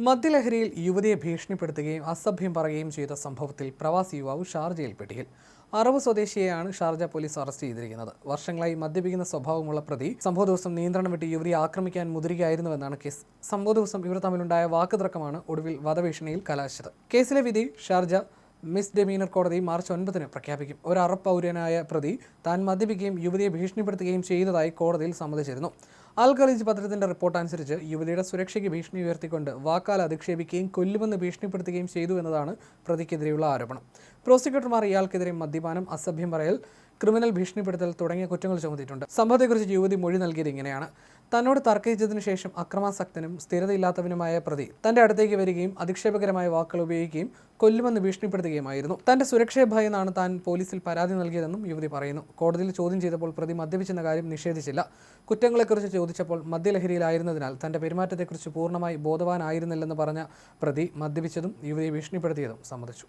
മദ്യലഹരിയിൽ യുവതിയെ ഭീഷണിപ്പെടുത്തുകയും അസഭ്യം പറയുകയും ചെയ്ത സംഭവത്തിൽ പ്രവാസി യുവാവ് ഷാർജയിൽ പിടിയിൽ. അറബ് സ്വദേശിയെയാണ് ഷാർജ പോലീസ് അറസ്റ്റ് ചെയ്തിരിക്കുന്നത്. വർഷങ്ങളായി മദ്യപിക്കുന്ന സ്വഭാവമുള്ള പ്രതി സംഭവ ദിവസം നിയന്ത്രണം വിട്ട് യുവതിയെ ആക്രമിക്കാൻ മുതിരുകയായിരുന്നുവെന്നാണ് കേസ്. സംഭവ ദിവസം ഇവർ തമ്മിലുണ്ടായ വാക്കുതർക്കമാണ് ഒടുവിൽ വധഭീഷണിയിൽ കലാശിച്ചത്. കേസിലെ വിധി ഷാർജ മിസ്ഡെമീനർ കോടതി മാർച്ച് 9 പ്രഖ്യാപിക്കും. ഒരു അറബ് പൗരനായ പ്രതി താൻ മദ്യപിക്കുകയും യുവതിയെ ഭീഷണിപ്പെടുത്തുകയും ചെയ്തതായി കോടതിയിൽ സമ്മതിച്ചിരുന്നു. അൽ ഖലീജ് പത്രത്തിന്റെ റിപ്പോർട്ട് അനുസരിച്ച് യുവതിയുടെ സുരക്ഷയ്ക്ക് ഭീഷണി ഉയർത്തിക്കൊണ്ട് വാക്കാൽ അധിക്ഷേപിക്കുകയും കൊല്ലുമെന്ന് ഭീഷണിപ്പെടുത്തുകയും ചെയ്തു എന്നതാണ് പ്രതിക്കെതിരെയുള്ള ആരോപണം. പ്രോസിക്യൂട്ടർമാർ ഇയാൾക്കെതിരെ മദ്യപാനം, അസഭ്യം പറയൽ, ക്രിമിനൽ ഭീഷണിപ്പെടുത്തൽ തുടങ്ങിയ കുറ്റങ്ങൾ ചുമത്തിയിട്ടുണ്ട്. സംഭവത്തെക്കുറിച്ച് യുവതി മൊഴി നൽകിയത് ഇങ്ങനെയാണ്: തന്നോട് തർക്കിച്ചതിനു ശേഷം അക്രമാസക്തനും സ്ഥിരതയില്ലാത്തവനുമായ പ്രതി തന്റെ അടുത്തേക്ക് വരികയും അധിക്ഷേപകരമായ വാക്കുകൾ ഉപയോഗിക്കുകയും കൊല്ലുമെന്ന് ഭീഷണിപ്പെടുത്തുകയുമായിരുന്നു. തന്റെ സുരക്ഷയെ ഭയന്നാണ് താൻ പോലീസിൽ പരാതി നൽകിയതെന്നും യുവതി പറയുന്നു. കോടതിയിൽ ചോദ്യം ചെയ്തപ്പോൾ പ്രതി മദ്യപിച്ചെന്ന കാര്യം നിഷേധിച്ചില്ല. കുറ്റങ്ങളെക്കുറിച്ച് ചോദിച്ചപ്പോൾ മദ്യലഹരിയിലായിരുന്നതിനാൽ തന്റെ പെരുമാറ്റത്തെക്കുറിച്ച് പൂർണ്ണമായി ബോധവാനായിരുന്നില്ലെന്ന് പറഞ്ഞ പ്രതി മദ്യപിച്ചതും യുവതിയെ ഭീഷണിപ്പെടുത്തിയതും സമ്മതിച്ചു.